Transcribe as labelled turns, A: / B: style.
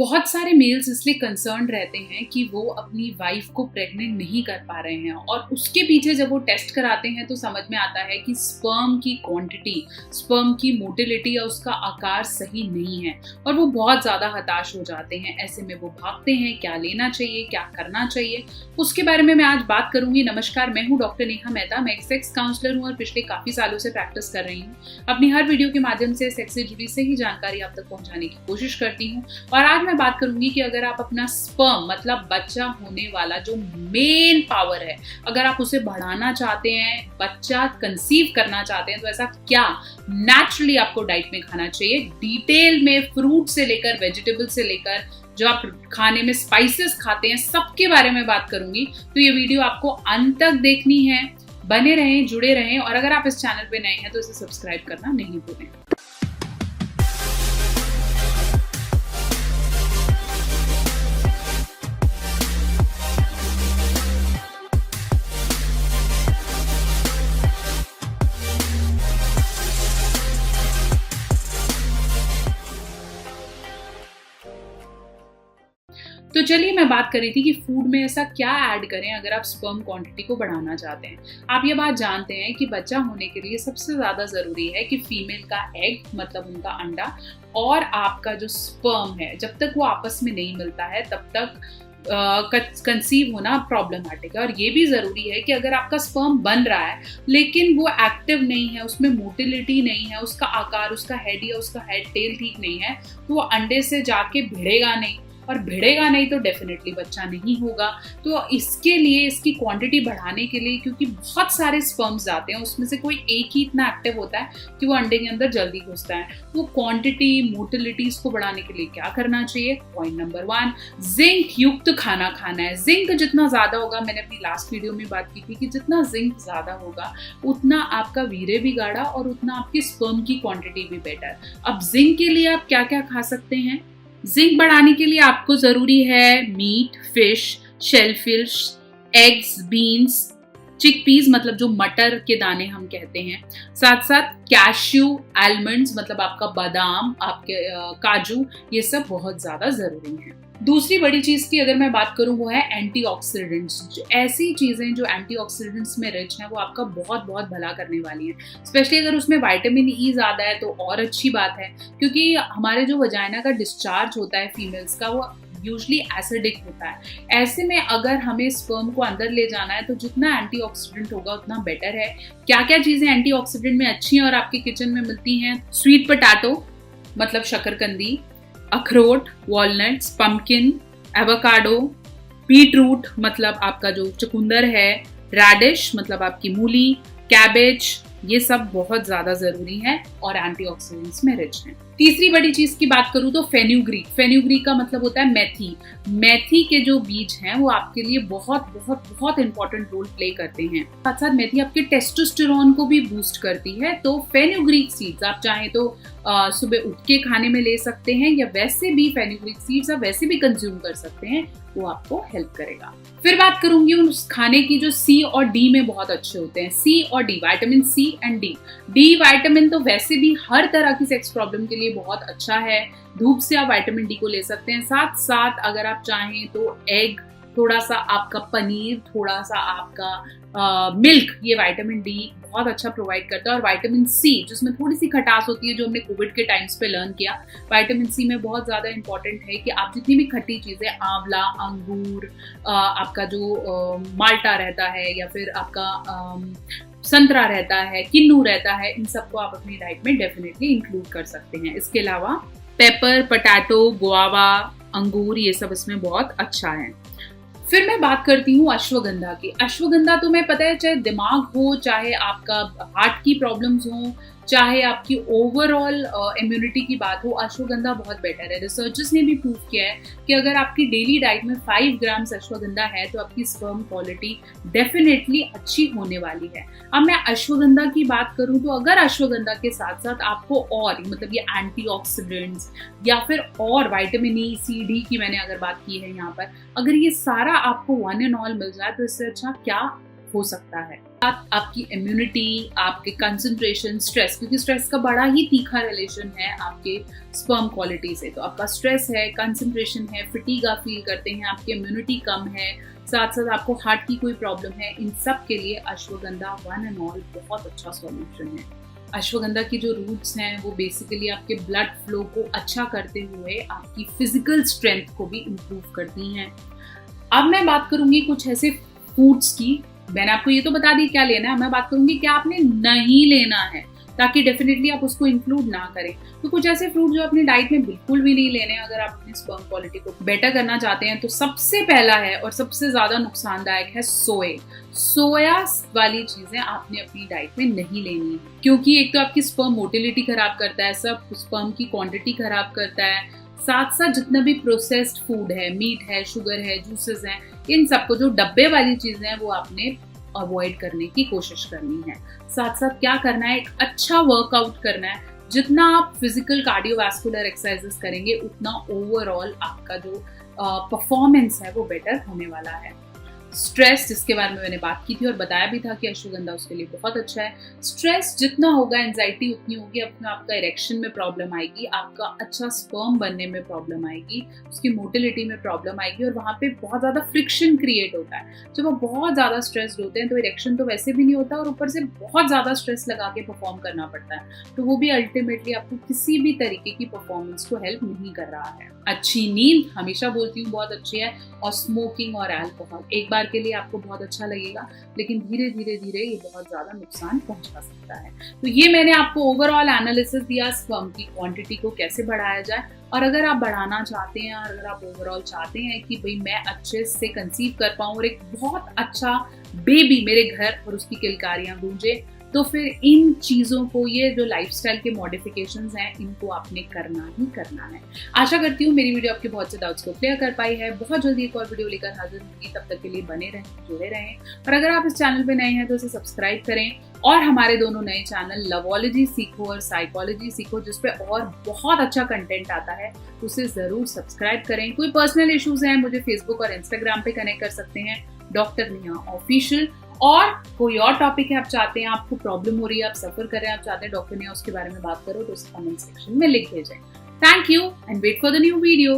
A: बहुत सारे मेल्स इसलिए कंसर्न रहते हैं कि वो अपनी वाइफ को प्रेग्नेंट नहीं कर पा रहे हैं और उसके पीछे जब वो टेस्ट कराते हैं तो समझ में आता है कि स्पर्म की क्वांटिटी, स्पर्म की मोटिलिटी या उसका आकार सही नहीं है और वो बहुत ज़्यादा हताश हो जाते हैं। ऐसे में वो भागते हैं, क्या लेना चाहिए, क्या करना चाहिए, उसके बारे में मैं आज बात करूंगी। नमस्कार, मैं हूँ डॉक्टर नेहा मेहता। मैं एक सेक्स काउंसलर हूँ और पिछले काफ़ी सालों से प्रैक्टिस कर रही हूँ। अपनी हर वीडियो के माध्यम से सेक्स से जुड़ी सही जानकारी आप तक पहुँचाने की कोशिश करती हूँ और आज मैं बात करूंगी कि अगर आप अपना स्पर्म मतलब बच्चा होने वाला जो मेन पावर है, अगर आप उसे बढ़ाना चाहते हैं, बच्चा कंसीव करना चाहते हैं, तो ऐसा क्या नेचुरली आपको डाइट में खाना चाहिए। डिटेल में फ्रूट से लेकर वेजिटेबल से लेकर जो आप खाने में स्पाइसेस खाते हैं, सबके बारे में बात करूंगी। तो ये वीडियो आपको अंत तक देखनी है। बने रहें, जुड़े रहें और अगर आप इस चैनल पे नए हैं तो इसे सब्सक्राइब करना नहीं भूलें। तो चलिए, मैं बात कर रही थी कि फूड में ऐसा क्या ऐड करें अगर आप स्पर्म क्वांटिटी को बढ़ाना चाहते हैं। आप ये बात जानते हैं कि बच्चा होने के लिए सबसे ज़्यादा ज़रूरी है कि फीमेल का एग मतलब उनका अंडा और आपका जो स्पर्म है, जब तक वो आपस में नहीं मिलता है तब तक कंसीव होना प्रॉब्लमैटिक है। और ये भी ज़रूरी है कि अगर आपका स्पर्म बन रहा है लेकिन वो एक्टिव नहीं है, उसमें मोटिलिटी नहीं है, उसका आकार, उसका हेड या उसका हेड टेल ठीक नहीं है, तो वो अंडे से जाके भिड़ेगा नहीं और भिड़ेगा नहीं तो डेफिनेटली बच्चा नहीं होगा। तो इसके लिए, इसकी क्वांटिटी बढ़ाने के लिए, क्योंकि बहुत सारे स्पर्म्स आते हैं, उसमें से कोई एक ही इतना एक्टिव होता है कि वो अंडे के अंदर जल्दी घुसता है, तो क्वांटिटी, मोटिलिटी इसको बढ़ाने के लिए क्या करना चाहिए। पॉइंट नंबर 1, जिंक युक्त खाना खाना है। जिंक जितना ज्यादा होगा, मैंने अपनी लास्ट वीडियो में बात की थी कि जितना जिंक ज्यादा होगा उतना आपका वीर्य भी गाढ़ा और उतना आपकी स्पर्म की क्वांटिटी भी बेटर। अब जिंक के लिए आप क्या क्या खा सकते हैं। जिंक बढ़ाने के लिए आपको जरूरी है meat, fish, shellfish, eggs, beans, chickpeas मतलब जो मटर के दाने हम कहते हैं, साथ साथ कैश्यू, आलमंड्स मतलब आपका बादाम, आपके काजू, ये सब बहुत ज्यादा जरूरी हैं। दूसरी बड़ी चीज की अगर मैं बात करूं वो है एंटीऑक्सीडेंट्स। ऐसी चीजें जो एंटीऑक्सीडेंट्स में रिच हैं वो आपका बहुत बहुत भला करने वाली हैं। स्पेशली अगर उसमें विटामिन ई ज्यादा है तो और अच्छी बात है, क्योंकि हमारे जो वजाइना का डिस्चार्ज होता है फीमेल्स का, वो यूजली एसिडिक होता है। ऐसे में अगर हमें स्पर्म को अंदर ले जाना है तो जितना एंटीऑक्सीडेंट होगा उतना बेटर है। क्या क्या चीजें एंटीऑक्सीडेंट में अच्छी हैं और आपके किचन में मिलती हैं। स्वीट पोटैटो मतलब शकरकंदी, अखरोट, वॉलनट्स, पंपकिन, एवोकाडो, बीटरूट मतलब आपका जो चुकंदर है, रैडिश मतलब आपकी मूली, कैबेज, ये सब बहुत ज्यादा जरूरी है और एंटीऑक्सीडेंट्स में रिच हैं। तीसरी बड़ी चीज की बात करूं तो फेन्यूग्रीक। फेन्यूग्रीक का मतलब होता है मेथी। मेथी के जो बीज हैं वो आपके लिए बहुत बहुत बहुत इंपॉर्टेंट रोल प्ले करते हैं। साथ साथ मेथी आपके टेस्टोस्टेरोन को भी बूस्ट करती है। तो फेन्यूग्रीक सीड्स आप चाहें तो सुबह उठ के खाने में ले सकते हैं या वैसे भी फेन्यूग्रीक सीड्स आप वैसे भी कंज्यूम कर सकते हैं, वो आपको हेल्प करेगा। फिर बात करूंगी उस खाने की जो सी और डी में बहुत अच्छे होते हैं। सी और D, vitamin C and D. D vitamin तो वैसे भी हर तरह की सेक्स प्रॉब्लम के लिए बहुत अच्छा है। धूप से आप विटामिन डी को ले सकते हैं। साथ साथ अगर आप चाहें तो एग, थोड़ा सा आपका पनीर, थोड़ा सा आपका मिल्क, ये विटामिन डी बहुत अच्छा प्रोवाइड करता है। और विटामिन सी जिसमें थोड़ी सी खटास होती है, जो हमने कोविड के टाइम्स पे लर्न किया, विटामिन सी में बहुत ज़्यादा इंपॉर्टेंट है कि आप जितनी भी खट्टी चीज़ें, आंवला, अंगूर, आपका जो माल्टा रहता है या फिर आपका संतरा रहता है, किन्नू रहता है, इन सबको आप अपनी डाइट में डेफिनेटली इंक्लूड कर सकते हैं। इसके अलावा पेपर, पोटैटो, गुआवा, अंगूर, ये सब इसमें बहुत अच्छा है। फिर मैं बात करती हूँ अश्वगंधा की। अश्वगंधा तुम्हें पता है, चाहे दिमाग हो, चाहे आपका हार्ट की प्रॉब्लम्स हो, चाहे आपकी ओवरऑल इम्यूनिटी की बात हो, अश्वगंधा बहुत बेटर है। रिसर्चर्स ने भी प्रूव किया है कि अगर आपकी डेली डाइट में 5 ग्राम अश्वगंधा है तो आपकी स्पर्म क्वालिटी डेफिनेटली अच्छी होने वाली है। अब मैं अश्वगंधा की बात करूं तो अगर अश्वगंधा के साथ साथ आपको और मतलब ये एंटीऑक्सीडेंट्स या फिर और विटामिन ई, सी, डी की मैंने अगर बात की है यहाँ पर, अगर ये सारा आपको वन एंड ऑल मिल जाए तो इससे अच्छा क्या हो सकता है। आपकी इम्यूनिटी, आपके कंसंट्रेशन, स्ट्रेस, क्योंकि स्ट्रेस का बड़ा ही तीखा रिलेशन है आपके स्पर्म क्वालिटी से। तो आपका स्ट्रेस है, कंसंट्रेशन है, फटीग आप फील करते हैं, आपकी इम्यूनिटी कम है, साथ साथ आपको हार्ट की कोई प्रॉब्लम है, इन सब के लिए अश्वगंधा वन एंड ऑल बहुत अच्छा सॉल्यूशन है। अश्वगंधा की जो रूट्स हैं वो बेसिकली आपके ब्लड फ्लो को अच्छा करते हुए आपकी फिजिकल स्ट्रेंथ को भी इम्प्रूव करती हैं। अब मैं बात करूंगी कुछ ऐसे फूड्स की, मैंने आपको ये तो बता दी क्या लेना है, मैं बात करूंगी क्या आपने नहीं लेना है, ताकि डेफिनेटली आप उसको इंक्लूड ना करें। तो कुछ ऐसे फ्रूट जो अपनी डाइट में बिल्कुल भी नहीं लेने अगर आप अपनी स्पर्म क्वालिटी को बेटर करना चाहते हैं। तो सबसे पहला है और सबसे ज्यादा नुकसानदायक है सोया वाली चीजें आपने अपनी डाइट में नहीं लेनी है, क्योंकि एक तो आपकी स्पर्म मोटिलिटी खराब करता है, सब स्पर्म की क्वांटिटी खराब करता है, साथ साथ जितना भी प्रोसेस्ड फूड है, मीट है, शुगर है, जूसेस हैं, इन सबको जो डब्बे वाली चीजें हैं वो आपने अवॉइड करने की कोशिश करनी है। साथ साथ क्या करना है, एक अच्छा वर्कआउट करना है। जितना आप फिजिकल कार्डियोवैस्कुलर एक्सरसाइजेस करेंगे उतना ओवरऑल आपका जो परफॉर्मेंस है वो बेटर होने वाला है। स्ट्रेस, जिसके बारे में मैंने बात की थी और बताया भी था कि अश्वगंधा उसके लिए बहुत अच्छा है। स्ट्रेस जितना होगा, एंजाइटी उतनी होगी, अपने आपका इरेक्शन में प्रॉब्लम आएगी, आपका अच्छा स्पर्म बनने में प्रॉब्लम आएगी, उसकी मोटिलिटी में प्रॉब्लम आएगी, और वहाँ पे बहुत ज़्यादा फ्रिक्शन क्रिएट होता है। जब वो बहुत ज़्यादा स्ट्रेस्ड होते हैं तो इरेक्शन तो वैसे भी नहीं होता और ऊपर से बहुत ज़्यादा स्ट्रेस लगा के परफॉर्म करना पड़ता है, तो वो भी अल्टीमेटली आपको किसी भी तरीके की परफॉर्मेंस को हेल्प नहीं कर रहा है। अच्छी नींद, हमेशा बोलती हूँ, बहुत अच्छी है, और स्मोकिंग और अल्कोहल एक बार के लिए आपको बहुत अच्छा लगेगा, लेकिन धीरे धीरे धीरे ये बहुत ज्यादा नुकसान पहुंचा सकता है। तो ये मैंने आपको ओवरऑल एनालिसिस दिया स्पर्म की क्वांटिटी को कैसे बढ़ाया जाए, और अगर आप बढ़ाना चाहते हैं और अगर आप ओवरऑल चाहते हैं कि भाई मैं अच्छे से कंसीव कर पाऊँ और एक बहुत अच्छा बेबी मेरे घर और उसकी किलकारियां गूंजे, तो फिर इन चीज़ों को, ये जो लाइफस्टाइल के मॉडिफिकेशंस हैं, इनको आपने करना ही करना है। आशा करती हूँ मेरी वीडियो आपके बहुत से डाउट्स को क्लियर कर पाई है। बहुत जल्दी एक और वीडियो लेकर हाजिर होंगी, तब तक के लिए बने रहें, जुड़े रहें, और अगर आप इस चैनल पे नए हैं तो इसे सब्सक्राइब करें, और हमारे दोनों नए चैनल लवोलॉजी सीखो और साइकोलॉजी सीखो, जिसपे और बहुत अच्छा कंटेंट आता है, उसे जरूर सब्सक्राइब करें। कोई पर्सनल इश्यूज हैं, मुझे फेसबुक और इंस्टाग्राम पे कनेक्ट कर सकते हैं, डॉक्टर नेहा ऑफिशियल। और कोई और टॉपिक है आप चाहते हैं, आपको प्रॉब्लम हो रही है, आप सफर कर रहे हैं, आप चाहते हैं डॉक्टर नेहा उसके बारे में बात करो, तो उस कमेंट सेक्शन में लिख भेजें। Thank you and wait for the new video.